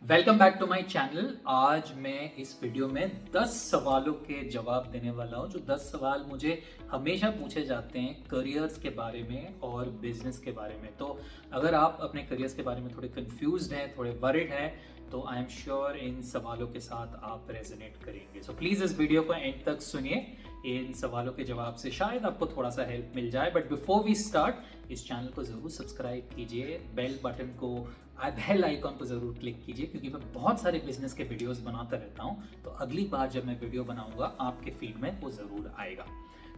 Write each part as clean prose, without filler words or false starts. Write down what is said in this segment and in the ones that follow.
Welcome back to my channel. आज मैं इस वीडियो में 10 सवालों के जवाब देने वाला हूं, जो 10 सवाल मुझे हमेशा पूछे जाते हैं करियर्स के बारे में और बिजनेस के बारे में। तो अगर आप अपने करियर्स के बारे में थोड़े कंफ्यूज्ड हैं, थोड़े वरिड हैं, तो आई एम श्योर इन सवालों के साथ आप रेजोनेट करेंगे। सो प्लीज़ इस वीडियो को एंड तक सुनिए। इन सवालों के जवाब से शायद आपको थोड़ा सा हेल्प मिल जाए। बट बिफोर वी स्टार्ट, इस चैनल को ज़रूर सब्सक्राइब कीजिए, बेल आइकॉन को ज़रूर क्लिक कीजिए, क्योंकि मैं बहुत सारे बिजनेस के वीडियोस बनाता रहता हूँ। तो अगली बार जब मैं वीडियो बनाऊंगा आपके फीड में वो ज़रूर आएगा।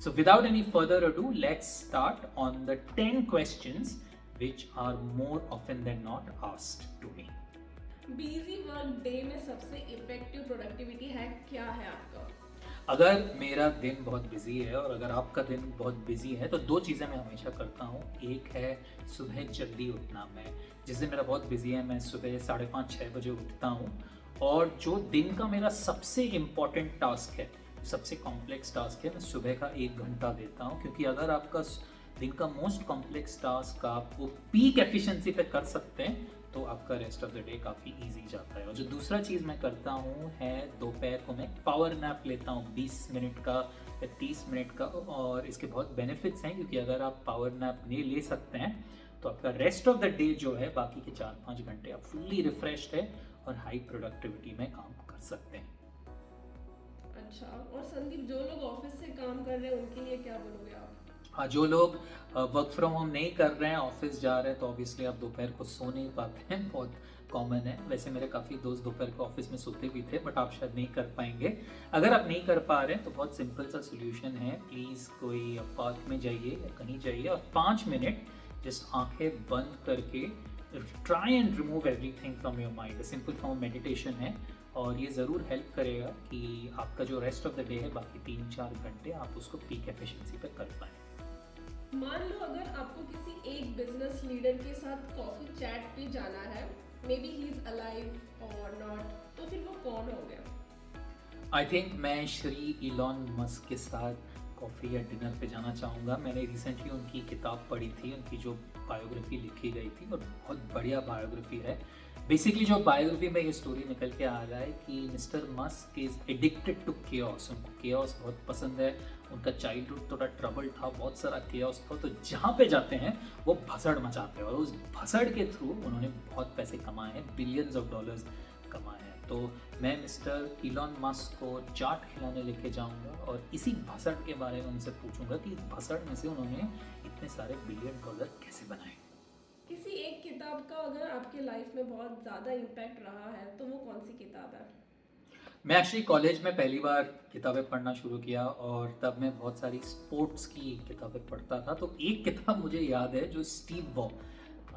So without any further ado, let's start on the 10 questions which are more often than not asked to me. Busy work day में सबसे इफेक्टिव प्रोडक्टिविटी हैक क्या है आपका? अगर मेरा दिन बहुत बिजी है और अगर आपका दिन बहुत बिजी है, तो दो चीज़ें मैं हमेशा करता हूँ। एक है सुबह जल्दी उठना। मैं जिस दिन मेरा बहुत बिजी है, मैं सुबह 5:30-6 बजे उठता हूँ। और जो दिन का मेरा सबसे इम्पॉर्टेंट टास्क है, सबसे कॉम्प्लेक्स टास्क है, मैं सुबह का 1 घंटा देता हूँ। क्योंकि अगर आपका दिन का मोस्ट कॉम्प्लेक्स टास्क आप वो पीक एफिशिएंसी पे कर सकते हैं, तो आपका रेस्ट ऑफ द डे काफ़ी इजी जाता है। और जो दूसरा चीज़ मैं करता हूँ है, दोपहर को मैं पावर नैप लेता हूँ 20 मिनट का या 30 मिनट का। और इसके बहुत बेनिफिट्स हैं, क्योंकि अगर आप पावर नैप नहीं ले सकते हैं, तो आपका रेस्ट ऑफ द डे जो है, बाकी के 4-5 घंटे आप फुल्ली रिफ्रेश्ड है और हाई प्रोडक्टिविटी में काम कर सकते हैं। अच्छा, और संदीप, जो लोग ऑफिस से काम कर रहे हैं उनके लिए क्या बोलोगे आप? हाँ, जो लोग वर्क फ्रॉम होम नहीं कर रहे हैं, ऑफिस जा रहे हैं, तो ऑब्वियसली आप दोपहर को सो नहीं पाते हैं। बहुत कॉमन है। वैसे मेरे काफ़ी दोस्त दोपहर को ऑफिस में सोते भी थे, बट आप शायद नहीं कर पाएंगे। अगर आप नहीं कर पा रहे हैं, तो बहुत सिंपल सा सोल्यूशन है। प्लीज़ कोई पार्क में जाइए या कहीं जाइए और 5 मिनट जस्ट आंखें बंद करके try and remove everything from your mind. Simple form meditation है और ये ज़रूर हेल्प करेगा कि आपका जो रेस्ट ऑफ द डे है, बाकी 3-4 घंटे आप उसको पीक एफिशिएंसी पे कर पाएँ। मान लो अगर आपको किसी एक बिजनेस लीडर के साथ कॉफी चैट पे जाना है, may be he is alive और नॉट, तो फिर वो कौन हो गया? आई थिंक मैं श्री इलॉन मस्क के साथ कॉफ़ी या डिनर पे जाना चाहूँगा। मैंने रिसेंटली उनकी किताब पढ़ी थी, उनकी जो बायोग्राफी लिखी गई थी, और बहुत बढ़िया बायोग्राफी है। बेसिकली जो बायोग्राफी में ये स्टोरी निकल के आ रहा है कि mister Musk is addicted to chaos. उनको केओस बहुत पसंद है। उनका चाइल्डहुड थोड़ा ट्रबल था, बहुत सारा केओस था, तो जहाँ पे जाते हैं वो भसड़ मचाते हैं, और उस भसड़ के थ्रू उन्होंने बहुत पैसे कमाए हैं, बिलियंस ऑफ डॉलर्स कमाए हैं। तो मैं मिस्टर इलॉन मस्क को चाट खिलाने लेके जाऊंगा और इसी भसड़ के बारे में उनसे पूछूंगा कि इस भसड़ में से उन्होंने इतने सारे बिलियन डॉलर कैसे बनाए। किसी एक किताब का अगर आपके लाइफ में बहुत ज़्यादा इम्पैक्ट रहा है, तो वो कौन सी किताब है? मैं एक्चुअली कॉलेज में पहली बार किताबें पढ़ना शुरू किया, और तब मैं बहुत सारी स्पोर्ट्स की किताबें पढ़ता था। तो एक किताब मुझे याद है, जो स्टीव वॉ,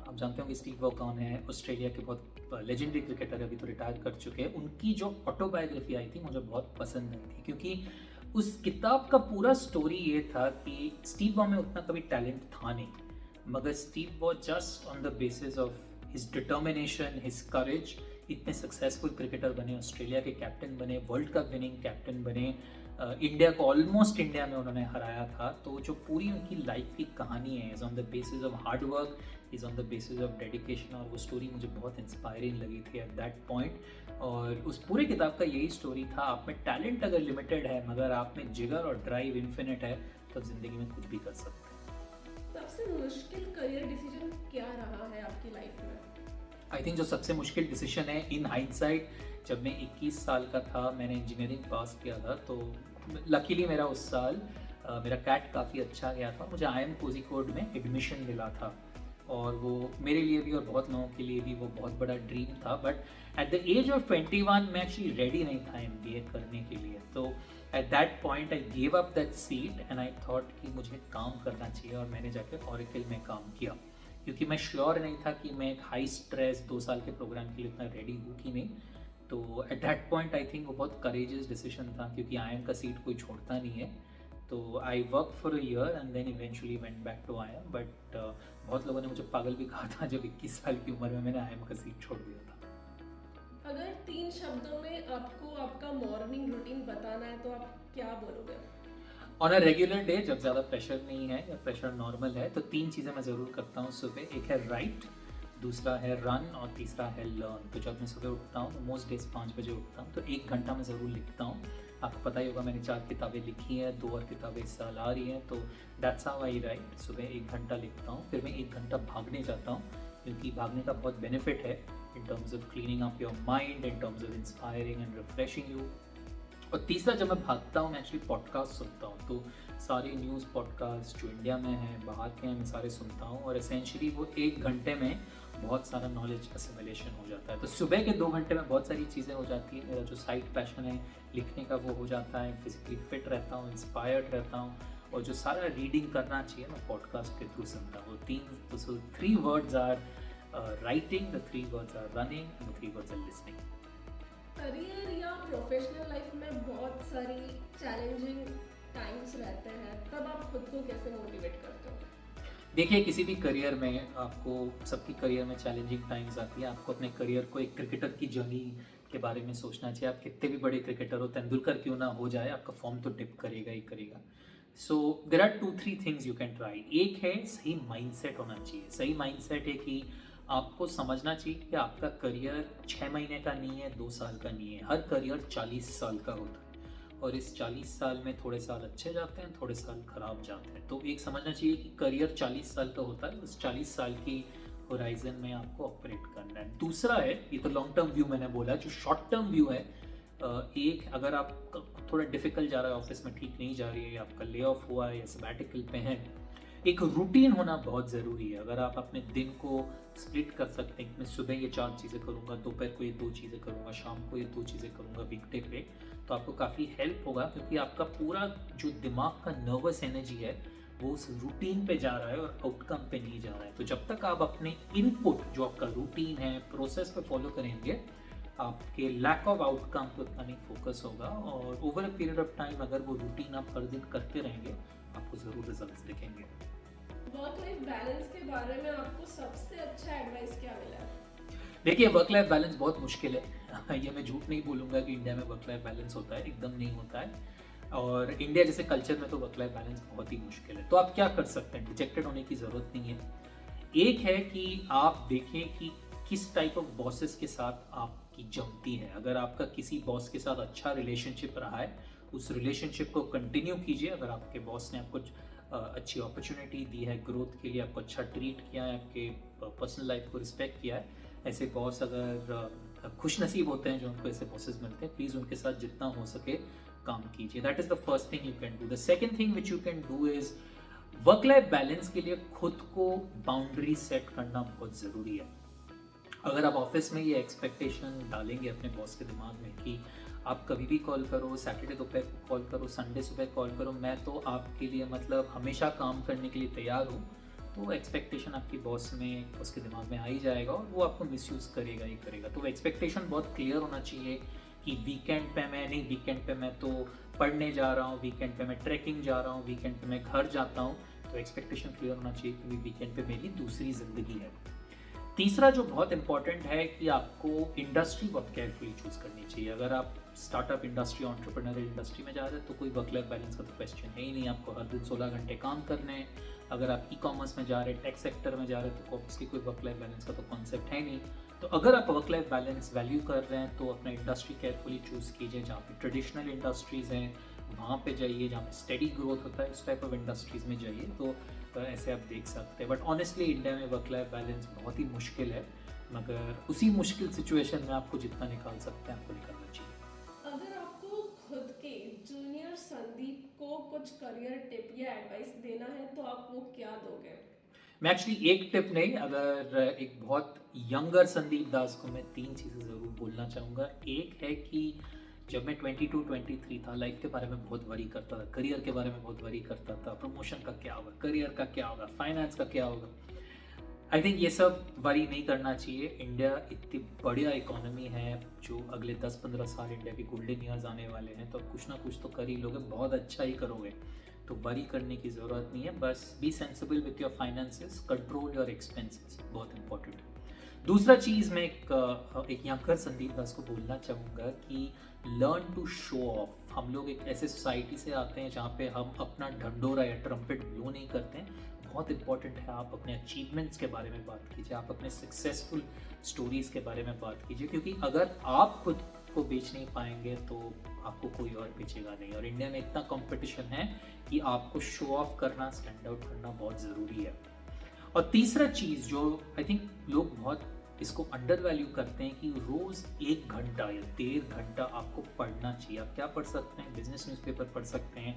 आप जानते होंगे स्टीव वॉ कौन है, ऑस्ट्रेलिया के बहुत लेजेंडरी क्रिकेटर, अभी तो रिटायर कर चुके हैं। उनकी जो ऑटोबायोग्राफी आई थी, मुझे बहुत पसंद आई थी, क्योंकि उस किताब का पूरा स्टोरी ये था कि स्टीव वॉ में उतना कभी टैलेंट था नहीं, मगर Steve Waugh just on the basis of his determination, his courage, इतने सक्सेसफुल क्रिकेटर बने, ऑस्ट्रेलिया के कैप्टन बने, वर्ल्ड कप विनिंग कैप्टन बने, इंडिया को ऑलमोस्ट इंडिया में उन्होंने हराया था। तो जो पूरी उनकी लाइफ की कहानी है, is on the basis of hard work, is on the basis of dedication, और वो स्टोरी मुझे बहुत इंस्पायरिंग लगी थी एट दैट पॉइंट। और उस पूरे किताब का यही स्टोरी था, आप में टैलेंट अगर लिमिटेड है, मगर आप में जिगर और ड्राइव इन्फिनिट है, तो ज़िंदगी में कुछ भी कर सकते हैं। सबसे मुश्किल करियर डिसीजन क्या रहा है आपकी लाइफ में? आई थिंक जो सबसे मुश्किल डिसीजन है इन हाइंडसाइट, जब मैं 21 साल का था, मैंने इंजीनियरिंग पास किया था, तो लकीली मेरा उस साल मेरा कैट काफ़ी अच्छा गया था, मुझे IIM कोझिकोड में एडमिशन मिला था। और वो मेरे लिए भी और बहुत लोगों के लिए भी वो बहुत बड़ा ड्रीम था। But at the age of 21 मैं एक्चुअली रेडी नहीं था MBA करने के लिए। तो at that point I gave up that seat and I thought कि मुझे काम करना चाहिए, और मैंने जाकर ऑरेकल में काम किया, क्योंकि मैं श्योर नहीं था कि मैं एक हाई स्ट्रेस 2 साल के प्रोग्राम के लिए उतना रेडी हूँ कि नहीं। तो at that point I think वो बहुत करेजियस डिसीजन था, क्योंकि IIM का सीट कोई छोड़ता नहीं है। तो I work for a year and then eventually went back to IIM। But बहुत लोगों ने मुझे पागल भी कहा था जब 21 साल की उम्र में मैंने IIM का सीट छोड़ दिया था। अगर 3 शब्दों में आपको आपका मॉर्निंग रूटीन बताना है, तो आप क्या बोलोगे? ऑन अ रेगुलर डे, जब ज़्यादा प्रेशर नहीं है या प्रेशर नॉर्मल है, तो 3 चीज़ें मैं ज़रूर करता हूँ सुबह। एक है राइट, दूसरा है रन और तीसरा है लर्न। तो जब मैं सुबह उठता हूँ तो मोस्ट डेज 5 बजे उठता हूँ, तो 1 घंटा मैं ज़रूर लिखता हूँ। आपको पता ही होगा मैंने 4 किताबें लिखी हैं, 2 और किताबें इस साल आ रही हैं, तो दैट्स हाउ आई राइट। सुबह 1 घंटा लिखता हूँ, फिर मैं 1 घंटा भागने जाता हूँ, क्योंकि भागने का बहुत बेनिफिट है in terms of cleaning up your mind, in terms of inspiring and refreshing you. और तीसरा, जब मैं भागता हूँ मैं एक्चुअली पॉडकास्ट सुनता हूँ, तो सारे न्यूज़ पॉडकास्ट जो इंडिया में हैं, बाहर के हैं, मैं सारे सुनता हूँ, और एसेंशियली वो 1 घंटे में बहुत सारा नॉलेज असिमिलेशन हो जाता है। तो सुबह के 2 घंटे में बहुत सारी चीज़ें हो जाती है। मेरा जो साइड पैशन है लिखने का वो हो जाता है, फिजिकली फिट रहता हूँ, इंस्पायर्ड रहता हूँ, और जो सारा रीडिंग करना चाहिए मैं पॉडकास्ट के थ्रू सुनता हूँ। 3 words are writing, the 3 words are running, the 3 words are listening. Career या प्रोफेशनल लाइफ में बहुत सारी चैलेंजिंग टाइम्स रहते हैं, तब आप खुद को कैसे मोटिवेट करते हो? देखिए, किसी भी करियर में आपको, सबकी करियर में चैलेंजिंग टाइम्स आती है। आपको अपने करियर को एक क्रिकेटर की जर्नी के बारे में सोचना चाहिए। आप कितने भी बड़े क्रिकेटर हो, तेंदुलकर क्यों ना हो जाए, आपका फॉर्म तो डिप करेगा ही करेगा। So there are 2-3 things you can try. एक है सही माइंडसेट होना चाहिए। सही माइंडसेट है कि आपको समझना चाहिए कि आपका करियर 6 महीने का नहीं है, 2 साल का नहीं है। हर करियर 40 साल का होता है, और इस 40 साल में थोड़े साल अच्छे जाते हैं, थोड़े साल खराब जाते हैं। तो एक समझना चाहिए कि करियर 40 साल का होता है, उस 40 साल की होराइजन में आपको ऑपरेट करना है। दूसरा है, ये तो लॉन्ग टर्म व्यू मैंने बोला, जो शॉर्ट टर्म व्यू है, एक, अगर आप थोड़ा डिफिकल्ट जा रहा है, ऑफिस में ठीक नहीं जा रही है, आपका ले ऑफ हुआ है या सबैटिकल पे है, एक रूटीन होना बहुत ज़रूरी है। अगर आप अपने दिन को स्प्लिट कर सकते हैं कि मैं सुबह ये 4 चीज़ें करूँगा, दोपहर को ये 2 चीज़ें करूँगा, शाम को ये 2 चीज़ें करूँगा वीकडे पे, तो आपको काफ़ी हेल्प होगा, क्योंकि आपका पूरा जो दिमाग का नर्वस एनर्जी है वो उस रूटीन पे जा रहा है और आउटकम पे नहीं जा रहा है। तो जब तक आप अपने इनपुट, जो आपका रूटीन है, प्रोसेस पे फॉलो करेंगे, आपके लैक ऑफ आउटकम पे उतना नहीं फोकस होगा, और over a period of time अगर वो रूटीन आप हर दिन करते रहेंगे, आपको ज़रूर रिजल्ट्स दिखेंगे। वर्क लाइफ बैलेंस के बारे में आपको सबसे अच्छा एडवाइस क्या मिला? देखिए, वर्क लाइफ बैलेंस बहुत मुश्किल है। ये मैं झूठ नहीं बोलूँगा कि इंडिया में वर्क लाइफ बैलेंस होता है, एकदम नहीं होता है, और इंडिया जैसे कल्चर में तो वर्क लाइफ बैलेंस बहुत ही मुश्किल है। तो आप क्या कर सकते हैं? डिजेक्टेड होने की ज़रूरत नहीं है। एक है कि आप देखें कि किस टाइप ऑफ बॉसेस के साथ आपकी जमती है। अगर आपका किसी बॉस के साथ अच्छा रिलेशनशिप रहा है, उस रिलेशनशिप को कंटिन्यू कीजिए। अगर आपके बॉस ने आपको अच्छी अपॉर्चुनिटी दी है ग्रोथ के लिए, आपको अच्छा ट्रीट किया है, आपके पर्सनल लाइफ को रिस्पेक्ट किया है, ऐसे बॉस अगर खुश नसीब होते हैं जो उनको ऐसे बॉसेस मिलते हैं, प्लीज़ उनके साथ जितना हो सके काम कीजिए। That is the first thing you can do. The second thing which you can do is, work life balance के लिए खुद को बाउंड्री सेट करना बहुत ज़रूरी है। अगर आप ऑफिस में ये एक्सपेक्टेशन डालेंगे अपने बॉस के दिमाग में कि आप कभी भी कॉल करो, सैटरडे दोपहर को कॉल करो, संडे सुबह कॉल करो, मैं तो आपके लिए मतलब हमेशा काम करने के लिए तैयार हूँ, तो एक्सपेक्टेशन आपकी बॉस में, उसके दिमाग में आ ही जाएगा, और वो आपको मिसयूज़ करेगा ही करेगा। तो एक्सपेक्टेशन बहुत क्लियर होना चाहिए कि वीकेंड पे मैं नहीं, वीकेंड पे मैं तो पढ़ने जा रहा हूँ, वीकेंड पे मैं ट्रैकिंग जा रहा हूँ, वीकेंड पे मैं घर जाता हूँ। तो एक्सपेक्टेशन क्लियर होना चाहिए कि वीकेंड पे मेरी दूसरी ज़िंदगी है। तीसरा जो बहुत इंपॉर्टेंट है कि आपको इंडस्ट्री बहुत केयरफुली चूज़ करनी चाहिए। अगर आप स्टार्टअप इंडस्ट्री, एंटरप्रेन्योरियल इंडस्ट्री में जा रहे हैं, तो कोई वर्क लाइफ बैलेंस का तो क्वेश्चन है ही नहीं। आपको हर दिन 16 घंटे काम करने हैं। अगर आप ई-कॉमर्स में जा रहे हैं, टेक सेक्टर में जा रहे हैं, तो ऑब्वियसली कोई वर्क लाइफ बैलेंस का तो कॉन्सेप्ट है नहीं। तो अगर आप वर्क लाइफ बैलेंस वैल्यू कर रहे हैं, तो अपना इंडस्ट्री केयरफुली चूज़ कीजिए। जहाँ पे ट्रेडिशनल इंडस्ट्रीज़ हैं वहाँ पे जाइए, जहाँ पे स्टडी ग्रोथ होता है उस टाइप ऑफ इंडस्ट्रीज़ में जाइए। तो ऐसे आप देख सकते हैं। बट ऑनेस्टली इंडिया में वर्क लाइफ बैलेंस बहुत ही मुश्किल है, मगर उसी मुश्किल सिचुएशन में आपको जितना निकाल सकते हैं आपको निकालना चाहिए। अगर आपको खुद के जूनियर संदीप को कुछ करियर टिप या एडवाइस देना है तो आप वो क्या दोगे? मैं एक्चुअली एक टिप नहीं, अगर एक बहुत यंगर संदीप दास को मैं 3 चीज़ें ज़रूर बोलना चाहूँगा। एक है कि जब मैं 22-23 था, लाइफ के बारे में बहुत वरी करता था, करियर के बारे में बहुत वरी करता था, प्रमोशन का क्या होगा, करियर का क्या होगा, फाइनेंस का क्या होगा। आई थिंक ये सब वरी नहीं करना चाहिए। इंडिया इतनी बढ़िया इकोनॉमी है, जो अगले 10-15 साल इंडिया की गोल्डन ईयर्स आने वाले हैं, तो कुछ ना कुछ तो कर ही लोगे, बहुत अच्छा ही करोगे। तो वरी करने की ज़रूरत नहीं है। बस B sensible with your finances, control your expenses, बहुत इंपॉर्टेंट है। दूसरा चीज़ मैं एक यंगर संदीप दास को बोलना चाहूँगा कि लर्न टू शो ऑफ। हम लोग एक ऐसे सोसाइटी से आते हैं जहाँ पे हम अपना ढंडोरा या ट्रम्पेट ब्लो नहीं करते हैं, बहुत इंपॉर्टेंट है आप अपने अचीवमेंट्स के बारे में बात कीजिए, आप अपने सक्सेसफुल स्टोरीज़ के बारे में बात कीजिए, क्योंकि अगर आप खुद को बेच नहीं पाएंगे तो आपको कोई और बेचेगा नहीं। और इंडिया में इतना कंपटीशन है कि आपको शो ऑफ करना, स्टैंड आउट करना बहुत ज़रूरी है। और तीसरा चीज़ जो आई थिंक लोग बहुत इसको अंडर वैल्यू करते हैं कि रोज़ 1 घंटा या 1.5 घंटा आपको पढ़ना चाहिए। आप क्या पढ़ सकते हैं? बिजनेस न्यूज़पेपर पढ़ सकते हैं,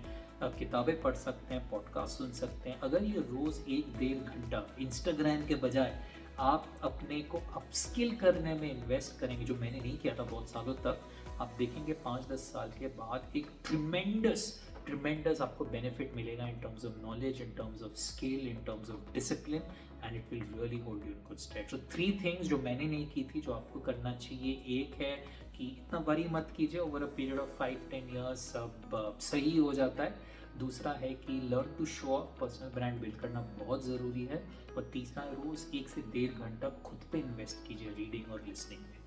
किताबें पढ़ सकते हैं, पॉडकास्ट सुन सकते हैं। अगर ये रोज़ 1-1.5 घंटा इंस्टाग्राम के बजाय आप अपने को अपस्किल करने में इन्वेस्ट करेंगे, जो मैंने नहीं किया था बहुत सालों तक, आप देखेंगे 5-10 साल के बाद एक ट्रिमेंडस आपको बेनिफिट मिलेगा in terms of knowledge, in terms of skill, in terms of discipline, and it will really hold you in good state. So 3 things जो मैंने नहीं की थी, जो आपको करना चाहिए। एक है कि इतना वरी मत कीजिए, over a period of 5-10 years सब सही हो जाता है। दूसरा है कि learn to show off, personal brand build करना बहुत ज़रूरी है। और तीसरा, रोज़ 1 से 1.5 घंटा खुद पे इन्वेस्ट कीजिए रीडिंग और लिसनिंग में।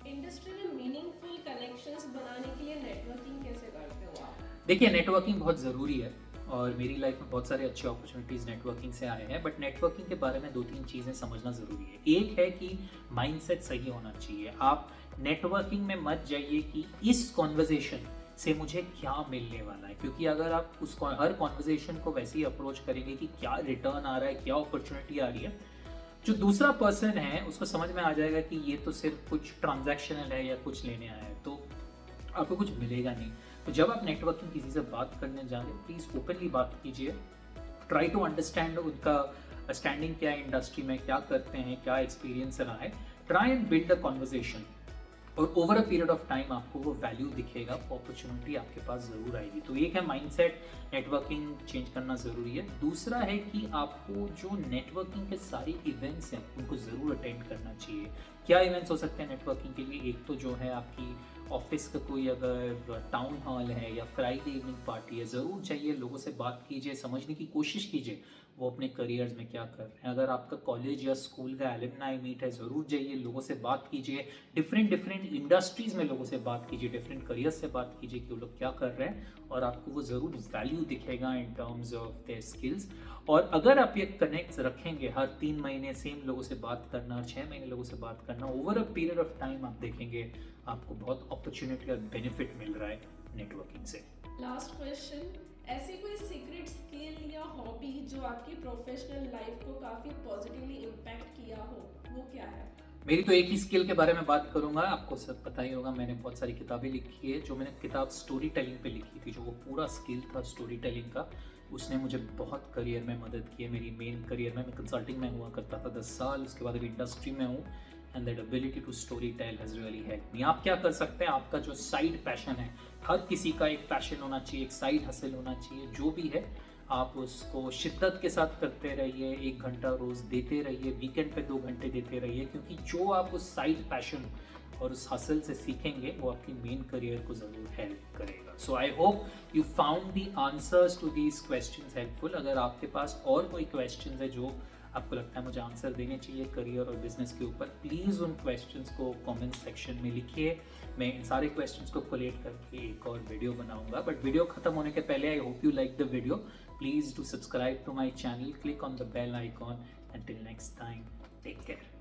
इंडस्ट्री में मीनिंगफुल कनेक्शंस बनाने के लिए नेटवर्किंग कैसे करते हो आप? देखिए, नेटवर्किंग बहुत ज़रूरी है और मेरी लाइफ में बहुत सारे अच्छे अपॉर्चुनिटीज़ नेटवर्किंग से आए हैं। बट नेटवर्किंग के बारे में 2-3 चीज़ें समझना ज़रूरी है। एक है कि माइंडसेट सही होना चाहिए। आप नेटवर्किंग में मत जाइए कि इस कॉन्वर्जेशन से मुझे क्या मिलने वाला है, क्योंकि अगर आप हर कॉन्वर्जेशन को वैसे ही अप्रोच करेंगे कि क्या रिटर्न आ रहा है, क्या अपॉर्चुनिटी आ रही है, जो दूसरा पर्सन है उसको समझ में आ जाएगा कि ये तो सिर्फ कुछ ट्रांजैक्शनल है या कुछ लेने आया है, तो आपको कुछ मिलेगा नहीं। तो जब आप नेटवर्किंग किसी से बात करने जाएंगे, प्लीज़ ओपनली बात कीजिए। ट्राई टू अंडरस्टैंड उनका स्टैंडिंग क्या है इंडस्ट्री में, क्या करते हैं, क्या एक्सपीरियंस रहा है। Try and build a conversation, और over a period of time आपको वो वैल्यू दिखेगा, अपॉर्चुनिटी आपके पास ज़रूर आएगी। तो एक है माइंडसेट, नेटवर्किंग चेंज करना ज़रूरी है। दूसरा है कि आपको जो नेटवर्किंग के सारे इवेंट्स हैं उनको ज़रूर अटेंड करना चाहिए। क्या इवेंट्स हो सकते हैं नेटवर्किंग के लिए? एक तो जो है आपकी ऑफिस का कोई अगर टाउन हॉल है या फ्राइडे इवनिंग पार्टी है, ज़रूर जाइए, लोगों से बात कीजिए, समझने की कोशिश कीजिए वो अपने करियर्स में क्या कर रहे हैं। अगर आपका कॉलेज या स्कूल का एलुमनाई मीट है, ज़रूर जाइए, लोगों से बात कीजिए, डिफरेंट इंडस्ट्रीज़ में लोगों से बात कीजिए, डिफरेंट करियर्स से बात कीजिए कि वो लोग क्या कर रहे हैं, और आपको वो ज़रूर वैल्यू दिखेगा in terms of their skills. और अगर आप ये कनेक्ट्स रखेंगे, हर 3 महीने सेम लोगों से बात करना, हर 6 महीने लोगों से बात करना, over a period of time आप देखेंगे आपको बहुत अपॉर्चुनिटी और बेनिफिट मिल रहा है नेटवर्किंग से। लास्ट क्वेश्चन, ऐसी कोई सीक्रेट स्किल या हॉबी जो आपकी प्रोफेशनल लाइफ को काफ़ी पॉजिटिवली इम्पैक्ट किया हो, वो क्या है? मेरी तो एक ही स्किल के बारे में बात करूंगा। आपको सब पता ही होगा, मैंने बहुत सारी किताबें लिखी है। जो मैंने किताब स्टोरी टेलिंग पे लिखी थी, जो वो पूरा स्किल था स्टोरी टेलिंग का, उसने मुझे बहुत करियर में मदद की है। मेरी मेन करियर में मैं कंसल्टिंग में हुआ करता था 10 साल, उसके बाद अभी इंडस्ट्री में हूँ, and that ability to story tell has really help me. आप क्या कर सकते हैं? आपका जो साइड पैशन है, हर किसी का एक पैशन होना चाहिए, एक साइड हसल होना चाहिए, जो भी है आप उसको शिद्दत के साथ करते रहिए। 1 घंटा रोज़ देते रहिए, वीकेंड पे 2 घंटे देते रहिए, क्योंकि जो आप उस साइड पैशन और उस हसल से सीखेंगे वो आपकी मेन करियर को ज़रूर हेल्प करेगा। So I hope you found the answers to these questions helpful. अगर आपके पास और कोई क्वेश्चन है जो आपको लगता है मुझे आंसर देने चाहिए करियर और बिजनेस के ऊपर, प्लीज़ उन क्वेश्चंस को कमेंट सेक्शन में लिखिए। मैं इन सारे क्वेश्चंस को कोलेट करके एक और वीडियो बनाऊंगा। बट वीडियो खत्म होने के पहले, I hope you like the video. Please do subscribe to my channel, click on the bell icon. Until next time, take care.